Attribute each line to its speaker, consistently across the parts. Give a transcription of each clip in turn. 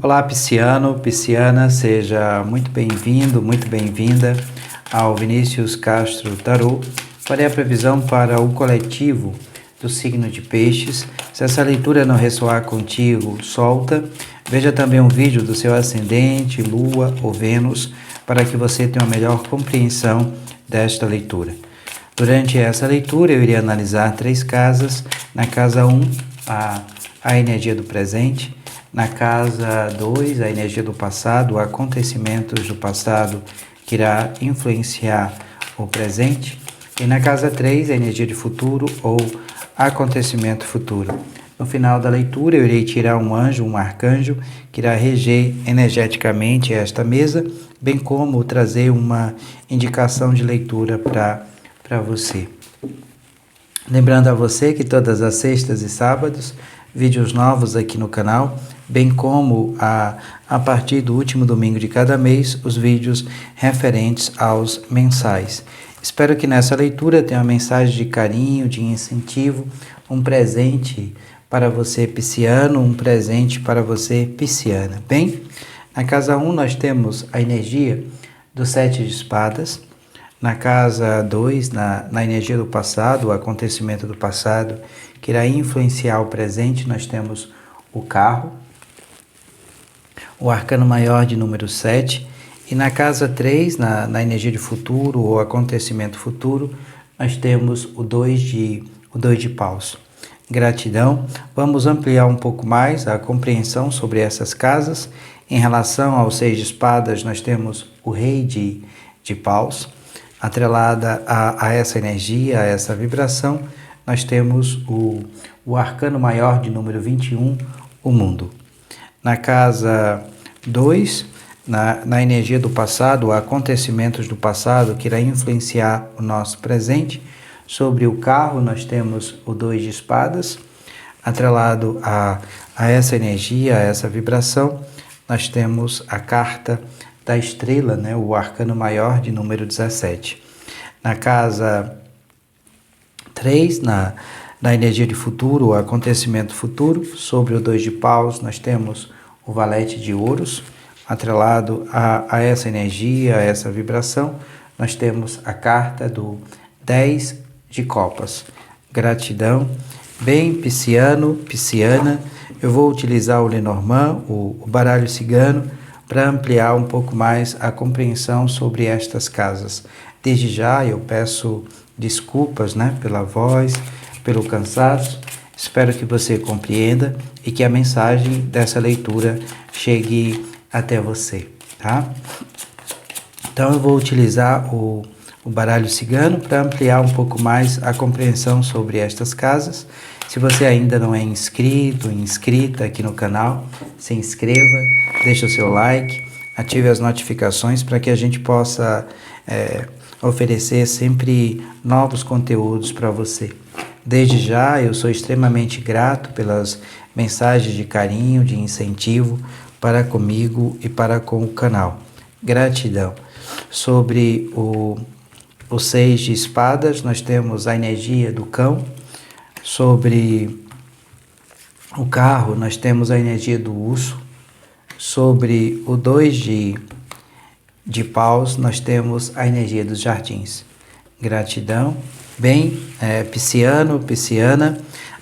Speaker 1: Olá, pisciano, pisciana, seja muito bem-vindo, muito bem-vinda ao Vinícius Castro Tarô. Farei a previsão para o coletivo do signo de Peixes. Se essa leitura não ressoar contigo, solta. Veja também um vídeo do seu ascendente, Lua ou Vênus, para que você tenha uma melhor compreensão desta leitura. Durante essa leitura, eu irei analisar 3 casas. Na casa 1, a energia do presente. Na casa 2, a energia do passado, acontecimentos do passado que irá influenciar o presente. E na casa 3, a energia de futuro ou acontecimento futuro. No final da leitura, eu irei tirar um anjo, um arcanjo, que irá reger energeticamente esta mesa, bem como trazer uma indicação de leitura para você. Lembrando a você que todas as sextas e sábados, vídeos novos aqui no canal, bem como a partir do último domingo de cada mês, os vídeos referentes aos mensais. Espero que nessa leitura tenha uma mensagem de carinho, de incentivo, um presente para você pisciano, um presente para você pisciana. Bem, na casa 1 nós temos a energia do 7 de espadas. Na casa 2, na energia do passado, o acontecimento do passado, que irá influenciar o presente, nós temos o carro, o arcano maior de número 7. E na casa 3, na energia de futuro ou acontecimento futuro, nós temos o 2 de paus. Gratidão. Vamos ampliar um pouco mais a compreensão sobre essas casas. Em relação ao 6 de espadas, nós temos o rei de paus. Atrelada a essa energia, a essa vibração, nós temos o arcano maior de número 21, o mundo. Na casa 2, na energia do passado, acontecimentos do passado que irá influenciar o nosso presente. Sobre o carro, nós temos o 2 de espadas. Atrelado a essa energia, a essa vibração, nós temos a carta da estrela, né, o arcano maior de número 17. Na casa 3, na energia de futuro, o acontecimento futuro, sobre o 2 de paus, nós temos o valete de ouros. Atrelado a essa energia, a essa vibração, nós temos a carta do 10 de copas. Gratidão. Bem, pisciano, pisciana, eu vou utilizar o Lenormand, o baralho cigano, para ampliar um pouco mais a compreensão sobre estas casas. Desde já eu peço desculpas, pela voz, pelo cansaço. Espero que você compreenda e que a mensagem dessa leitura chegue até você, tá? Então eu vou utilizar o baralho cigano para ampliar um pouco mais a compreensão sobre estas casas. Se você ainda não é inscrito, inscrita aqui no canal, se inscreva, deixe o seu like, ative as notificações para que a gente possa oferecer sempre novos conteúdos para você. Desde já, eu sou extremamente grato pelas mensagens de carinho, de incentivo para comigo e para com o canal. Gratidão. Sobre o 6 de espadas, nós temos a energia do cão. Sobre o carro, nós temos a energia do urso. Sobre o 2 de paus, nós temos a energia dos jardins. Gratidão. Bem, pisciano, pisciana,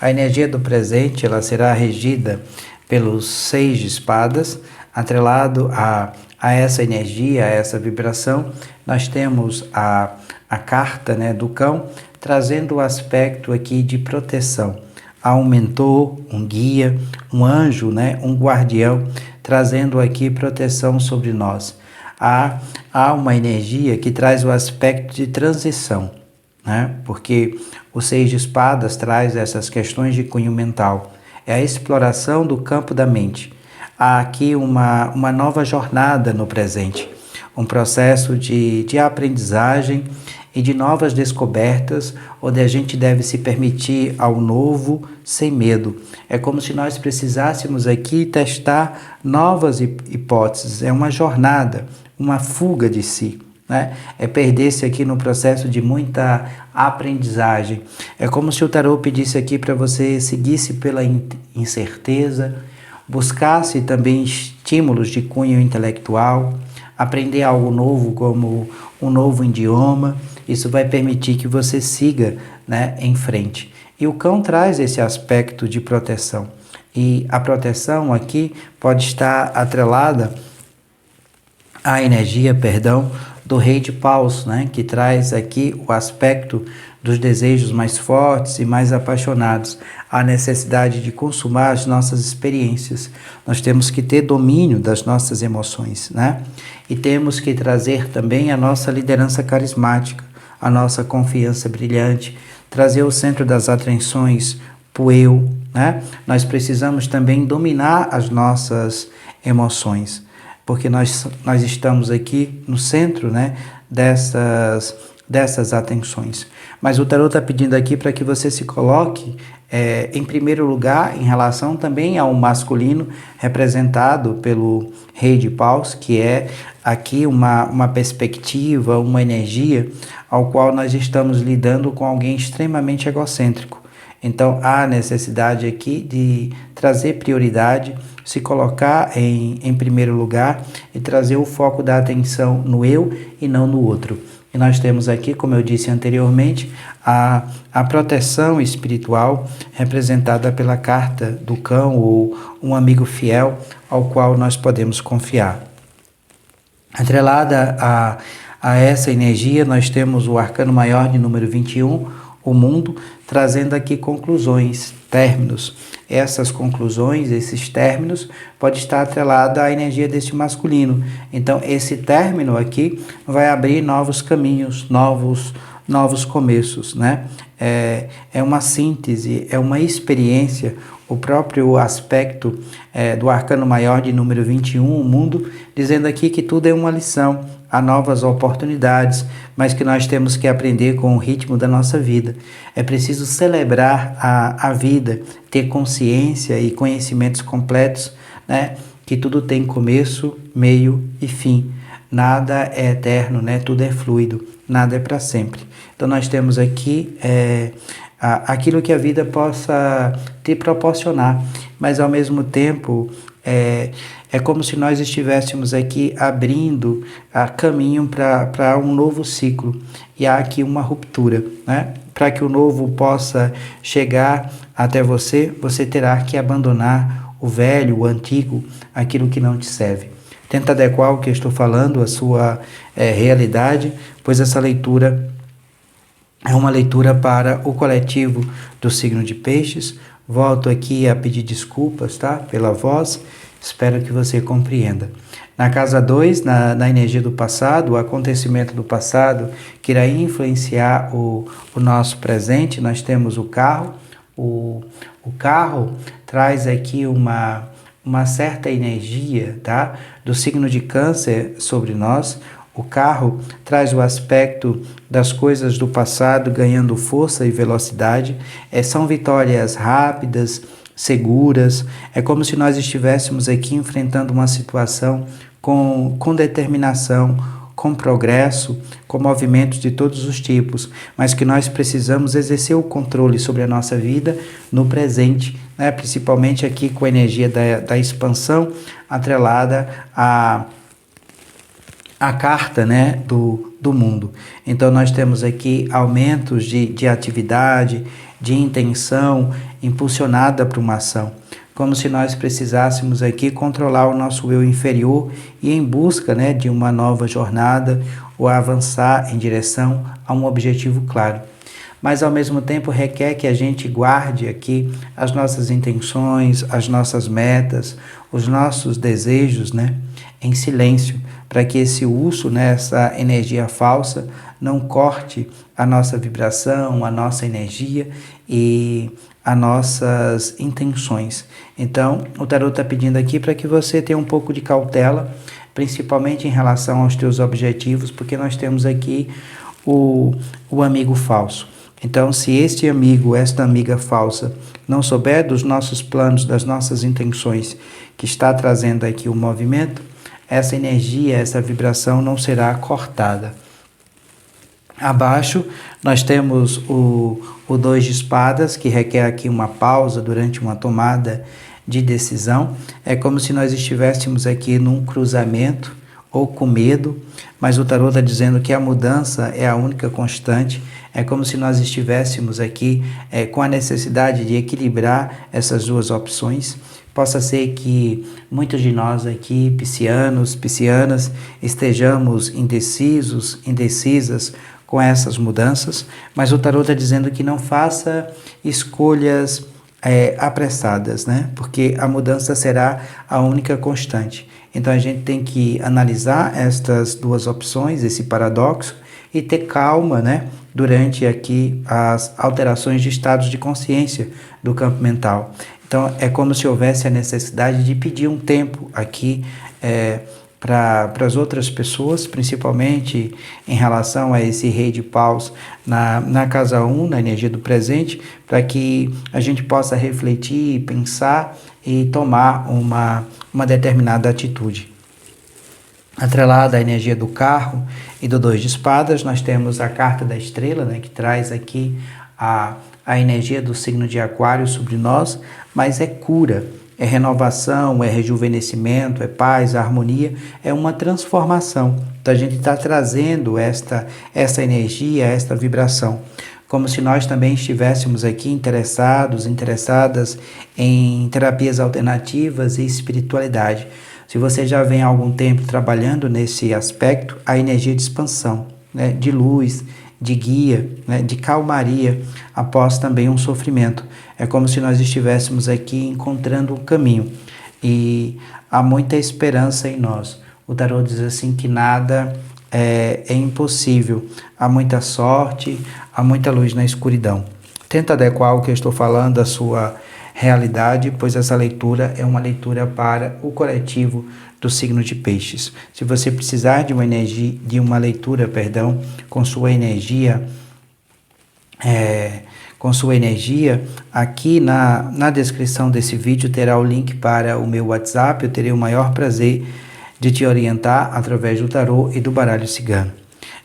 Speaker 1: a energia do presente ela será regida pelos 6 de espadas. Atrelado a essa energia, a essa vibração, nós temos a carta do cão, trazendo o aspecto aqui de proteção. Há um mentor, um guia, um anjo, um guardião, trazendo aqui proteção sobre nós. Há uma energia que traz o aspecto de transição, porque o 6 de espadas traz essas questões de cunho mental. É a exploração do campo da mente. Há aqui uma nova jornada no presente, um processo de aprendizagem e de novas descobertas, onde a gente deve se permitir ao novo sem medo. É como se nós precisássemos aqui testar novas hipóteses. É uma jornada, uma fuga de si. É perder-se aqui no processo de muita aprendizagem. É como se o tarô pedisse aqui para você seguisse pela incerteza, buscasse também estímulos de cunho intelectual, aprender algo novo como um novo idioma. Isso vai permitir que você siga, né, em frente. E o cão traz esse aspecto de proteção. E a proteção aqui pode estar atrelada à energia, do rei de paus, né, que traz aqui o aspecto dos desejos mais fortes e mais apaixonados, a necessidade de consumar as nossas experiências. Nós temos que ter domínio das nossas emoções, né? E temos que trazer também a nossa liderança carismática, a nossa confiança brilhante, trazer o centro das atenções para o eu, né? Nós precisamos também dominar as nossas emoções, porque nós estamos aqui no centro, né, dessas atenções. Mas o tarot está pedindo aqui para que você se coloque em primeiro lugar em relação também ao masculino, representado pelo rei de paus, que é aqui uma perspectiva, uma energia ao qual nós estamos lidando com alguém extremamente egocêntrico. Então, há necessidade aqui de trazer prioridade, se colocar em primeiro lugar e trazer o foco da atenção no eu e não no outro. E nós temos aqui, como eu disse anteriormente, a proteção espiritual representada pela carta do cão ou um amigo fiel ao qual nós podemos confiar. Atrelada a essa energia, nós temos o arcano maior de número 21, o mundo, trazendo aqui conclusões, términos. Essas conclusões, esses términos, pode estar atrelada à energia deste masculino. Então, esse término aqui vai abrir novos caminhos, novos começos, né? É uma síntese, é uma experiência. O próprio aspecto do arcano maior de número 21, o mundo, dizendo aqui que tudo é uma lição, há novas oportunidades, mas que nós temos que aprender com o ritmo da nossa vida. É preciso celebrar a vida, ter consciência e conhecimentos completos, né? Que tudo tem começo, meio e fim. Nada é eterno, né? Tudo é fluido, nada é para sempre. Então nós temos aqui aquilo que a vida possa te proporcionar, mas ao mesmo tempo é como se nós estivéssemos aqui abrindo caminho para um novo ciclo, e há aqui uma ruptura, né? Para que o novo possa chegar até você, você terá que abandonar o velho, o antigo, aquilo que não te serve. Tenta adequar o que eu estou falando à sua realidade, pois essa leitura é uma leitura para o coletivo do signo de Peixes. Volto aqui a pedir desculpas, tá? Pela voz. Espero que você compreenda. Na casa 2, na energia do passado, o acontecimento do passado que irá influenciar o nosso presente, nós temos o carro. O carro traz aqui uma certa energia, tá? Do signo de Câncer sobre nós. O carro traz o aspecto das coisas do passado ganhando força e velocidade. São vitórias rápidas, seguras. É como se nós estivéssemos aqui enfrentando uma situação com determinação, com progresso, com movimentos de todos os tipos, mas que nós precisamos exercer o controle sobre a nossa vida no presente, né? Principalmente aqui com a energia da expansão atrelada a carta, né, do mundo. Então nós temos aqui aumentos de atividade, de intenção impulsionada para uma ação, como se nós precisássemos aqui controlar o nosso eu inferior e em busca, né, de uma nova jornada ou avançar em direção a um objetivo claro. Mas ao mesmo tempo requer que a gente guarde aqui as nossas intenções, as nossas metas, os nossos desejos, né, em silêncio, para que esse urso, né, essa energia falsa, não corte a nossa vibração, a nossa energia e as nossas intenções. Então, o tarot está pedindo aqui para que você tenha um pouco de cautela, principalmente em relação aos teus objetivos, porque nós temos aqui o amigo falso. Então, se este amigo, esta amiga falsa, não souber dos nossos planos, das nossas intenções, que está trazendo aqui o movimento, essa energia, essa vibração não será cortada. Abaixo, nós temos o 2 de espadas, que requer aqui uma pausa durante uma tomada de decisão. É como se nós estivéssemos aqui num cruzamento ou com medo, mas o tarô está dizendo que a mudança é a única constante. É como se nós estivéssemos aqui com a necessidade de equilibrar essas duas opções. Possa ser que muitos de nós aqui, piscianos, piscianas, estejamos indecisos, indecisas com essas mudanças, mas o tarô está dizendo que não faça escolhas apressadas, né? Porque a mudança será a única constante. Então a gente tem que analisar estas duas opções, esse paradoxo, e ter calma, né? Durante aqui as alterações de estados de consciência do campo mental. Então é como se houvesse a necessidade de pedir um tempo aqui para as outras pessoas, principalmente em relação a esse rei de paus na casa 1, na energia do presente, para que a gente possa refletir, pensar e tomar uma determinada atitude. Atrelada à energia do carro e do 2 de espadas, nós temos a carta da estrela, né, que traz aqui a energia do signo de Aquário sobre nós, mas é cura, é renovação, é rejuvenescimento, é paz, harmonia, é uma transformação. Então a gente está trazendo essa energia, esta vibração, como se nós também estivéssemos aqui interessadas em terapias alternativas e espiritualidade. Se você já vem há algum tempo trabalhando nesse aspecto, a energia de expansão, né, de luz, de guia, né, de calmaria, após também um sofrimento. É como se nós estivéssemos aqui encontrando um caminho e há muita esperança em nós. O tarô diz assim que nada é impossível, há muita sorte, há muita luz na escuridão. Tenta adequar o que eu estou falando à sua realidade, pois essa leitura é uma leitura para o coletivo do signo de Peixes. Se você precisar de uma leitura, com sua energia, aqui na descrição desse vídeo terá o link para o meu WhatsApp. Eu terei o maior prazer de te orientar através do tarô e do baralho cigano.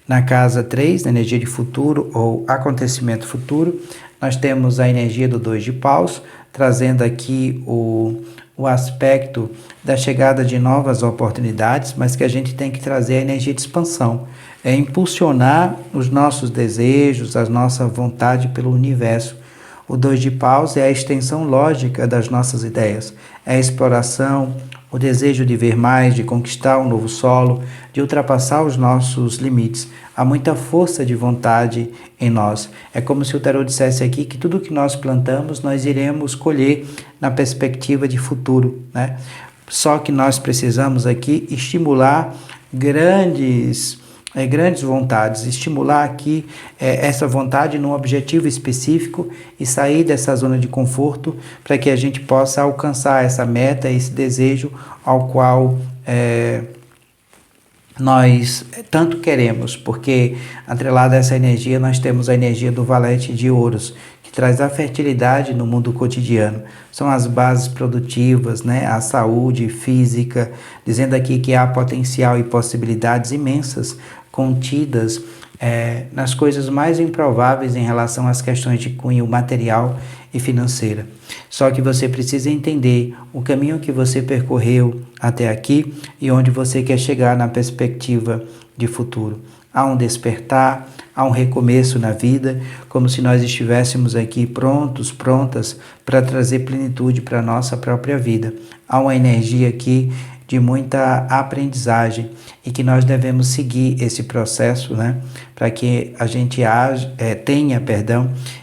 Speaker 1: Na casa 3, na energia de futuro ou acontecimento futuro, nós temos a energia do 2 de paus, trazendo aqui o aspecto da chegada de novas oportunidades, mas que a gente tem que trazer a energia de expansão, é impulsionar os nossos desejos, a nossa vontade pelo universo. O 2 de paus é a extensão lógica das nossas ideias, é a exploração, o desejo de ver mais, de conquistar um novo solo, de ultrapassar os nossos limites. Há muita força de vontade em nós. É como se o tarô dissesse aqui que tudo que nós plantamos, nós iremos colher na perspectiva de futuro, né? Só que nós precisamos aqui estimular grandes vontades, estimular aqui essa vontade num objetivo específico e sair dessa zona de conforto para que a gente possa alcançar essa meta, esse desejo ao qual nós tanto queremos, porque atrelada a essa energia nós temos a energia do valete de ouros, que traz a fertilidade no mundo cotidiano. São as bases produtivas, né? A saúde física, dizendo aqui que há potencial e possibilidades imensas contidas nas coisas mais improváveis em relação às questões de cunho material e financeira. Só que você precisa entender o caminho que você percorreu até aqui e onde você quer chegar na perspectiva de futuro. Há um despertar, há um recomeço na vida, como se nós estivéssemos aqui prontas para trazer plenitude para a nossa própria vida. Há uma energia aqui de muita aprendizagem e que nós devemos seguir esse processo, né, para que a gente tenha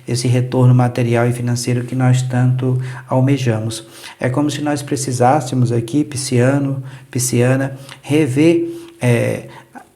Speaker 1: esse retorno material e financeiro que nós tanto almejamos. É como se nós precisássemos aqui, pisciano, pisciana, rever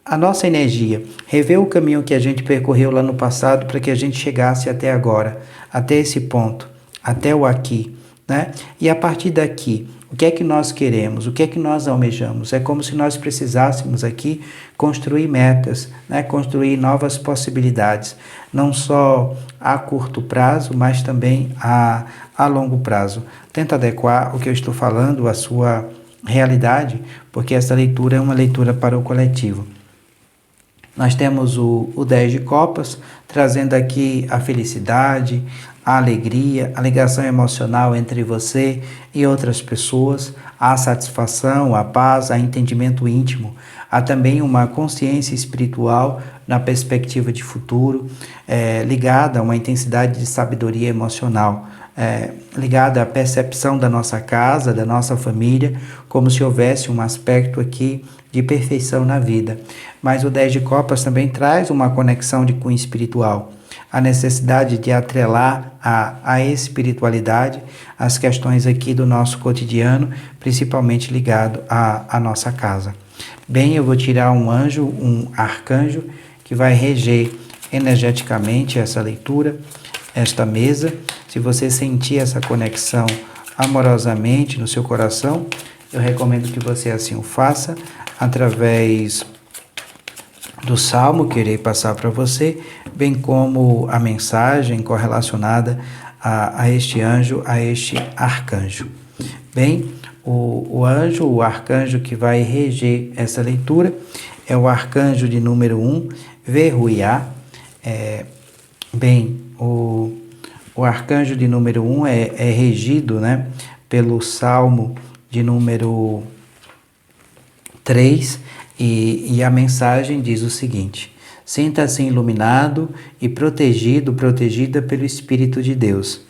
Speaker 1: a nossa energia, rever o caminho que a gente percorreu lá no passado para que a gente chegasse até agora, até esse ponto, até o aqui, né? E a partir daqui, o que é que nós queremos? O que é que nós almejamos? É como se nós precisássemos aqui construir metas, né? Construir novas possibilidades, não só a curto prazo, mas também a longo prazo. Tenta adequar o que eu estou falando à sua realidade, porque essa leitura é uma leitura para o coletivo. Nós temos o 10 de copas, trazendo aqui a felicidade, a alegria, a ligação emocional entre você e outras pessoas, a satisfação, a paz, a entendimento íntimo. Há também uma consciência espiritual na perspectiva de futuro, ligada a uma intensidade de sabedoria emocional, ligada à percepção da nossa casa, da nossa família, como se houvesse um aspecto aqui de perfeição na vida. Mas o 10 de copas também traz uma conexão de cunho espiritual, a necessidade de atrelar a espiritualidade as questões aqui do nosso cotidiano, principalmente ligado à nossa casa. Bem, eu vou tirar um anjo, um arcanjo, que vai reger energeticamente essa leitura, esta mesa. Se você sentir essa conexão amorosamente no seu coração, eu recomendo que você assim o faça, através do salmo que irei passar para você, bem como a mensagem correlacionada a este anjo, a este arcanjo. Bem, o anjo, o arcanjo que vai reger essa leitura é o arcanjo de número 1, Verruiá. O arcanjo de número 1 é regido, né, pelo salmo de número 3, e a mensagem diz o seguinte: sinta-se iluminado e protegida pelo Espírito de Deus.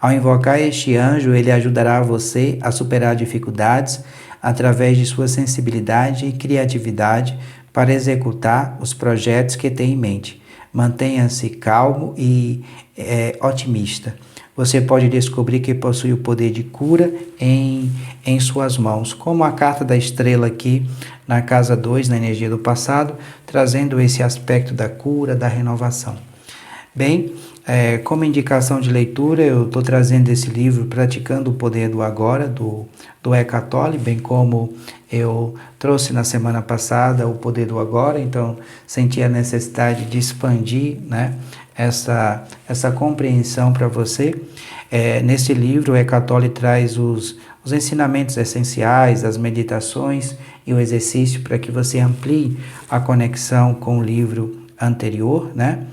Speaker 1: Ao invocar este anjo, ele ajudará você a superar dificuldades através de sua sensibilidade e criatividade para executar os projetos que tem em mente. Mantenha-se calmo e otimista. Você pode descobrir que possui o poder de cura em suas mãos, como a carta da estrela aqui na casa 2, na energia do passado, trazendo esse aspecto da cura, da renovação. Bem, como indicação de leitura, eu estou trazendo esse livro Praticando o Poder do Agora, do Eckhart Tolle, bem como eu trouxe na semana passada o Poder do Agora, então senti a necessidade de expandir, né, essa compreensão para você. Nesse livro, o Eckhart Tolle traz os ensinamentos essenciais, as meditações e o exercício para que você amplie a conexão com o livro anterior, né?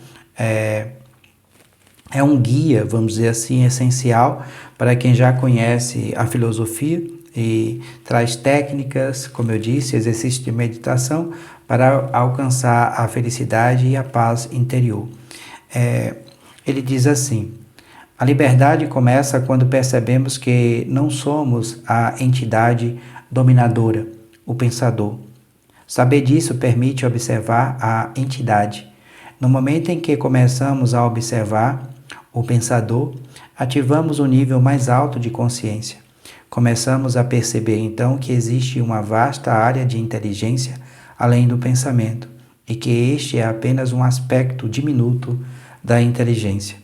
Speaker 1: É um guia, vamos dizer assim, essencial para quem já conhece a filosofia e traz técnicas, como eu disse, exercício de meditação para alcançar a felicidade e a paz interior. Ele diz assim: a liberdade começa quando percebemos que não somos a entidade dominadora, o pensador. Saber disso permite observar a entidade. No momento em que começamos a observar o pensador, ativamos o nível mais alto de consciência. Começamos a perceber então que existe uma vasta área de inteligência além do pensamento e que este é apenas um aspecto diminuto da inteligência.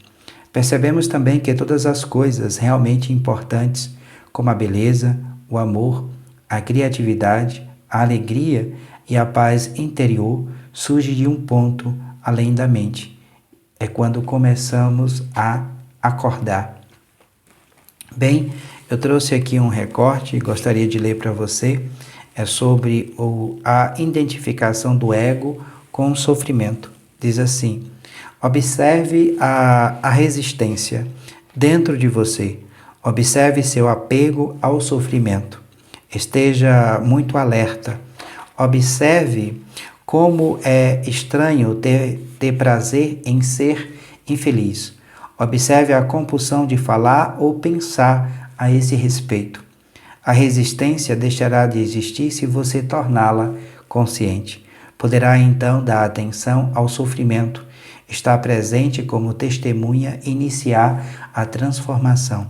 Speaker 1: Percebemos também que todas as coisas realmente importantes, como a beleza, o amor, a criatividade, a alegria e a paz interior, surgem de um ponto além da mente. É quando começamos a acordar. Bem, eu trouxe aqui um recorte e gostaria de ler para você. É sobre a identificação do ego com o sofrimento. Diz assim: observe a resistência dentro de você. Observe seu apego ao sofrimento. Esteja muito alerta. Observe como é estranho ter prazer em ser infeliz. Observe a compulsão de falar ou pensar a esse respeito. A resistência deixará de existir se você torná-la consciente. Poderá então dar atenção ao sofrimento, estar presente como testemunha e iniciar a transformação.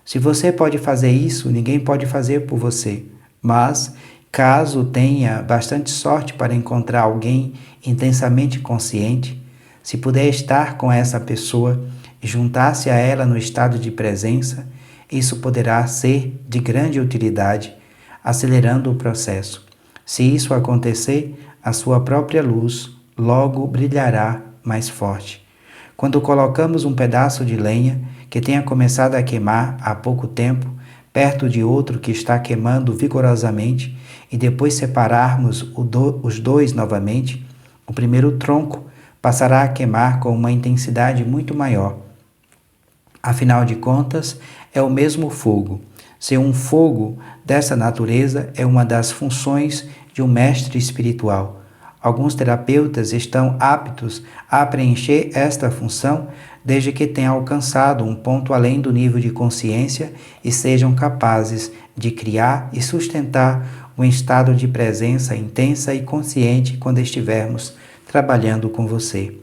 Speaker 1: Se você pode fazer isso, ninguém pode fazer por você. Mas, caso tenha bastante sorte para encontrar alguém intensamente consciente, se puder estar com essa pessoa e juntar-se a ela no estado de presença, isso poderá ser de grande utilidade, acelerando o processo. Se isso acontecer, a sua própria luz logo brilhará mais forte. Quando colocamos um pedaço de lenha que tenha começado a queimar há pouco tempo, perto de outro que está queimando vigorosamente, e depois separarmos os dois novamente, O primeiro tronco passará a queimar com uma intensidade muito maior. Afinal de contas, é o mesmo fogo. Ser um fogo dessa natureza é uma das funções de um mestre espiritual. Alguns terapeutas estão aptos a preencher esta função desde que tenham alcançado um ponto além do nível de consciência e sejam capazes de criar e sustentar um estado de presença intensa e consciente quando estivermos trabalhando com você.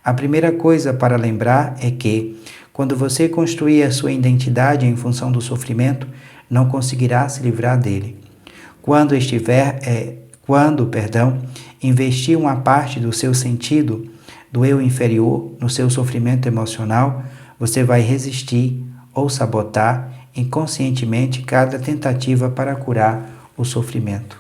Speaker 1: A primeira coisa para lembrar é que, quando você construir a sua identidade em função do sofrimento, não conseguirá se livrar dele. Quando investir uma parte do seu sentido, do eu inferior, no seu sofrimento emocional, você vai resistir ou sabotar inconscientemente cada tentativa para curar o sofrimento.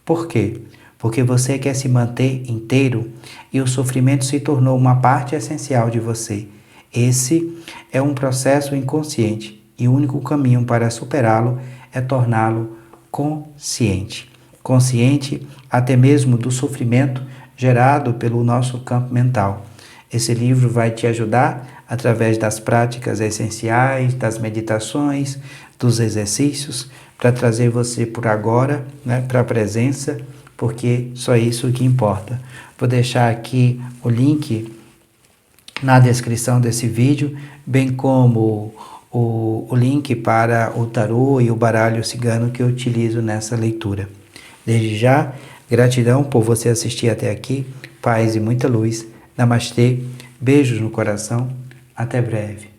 Speaker 1: Por quê? Porque você quer se manter inteiro e o sofrimento se tornou uma parte essencial de você. Esse é um processo inconsciente e o único caminho para superá-lo é torná-lo consciente. Consciente até mesmo do sofrimento gerado pelo nosso campo mental. Esse livro vai te ajudar através das práticas essenciais, das meditações, dos exercícios, para trazer você por agora, para a presença, porque só isso que importa. Vou deixar aqui o link na descrição desse vídeo, bem como o link para o tarô e o baralho cigano que eu utilizo nessa leitura. Desde já, gratidão por você assistir até aqui, paz e muita luz. Namastê, beijos no coração, até breve.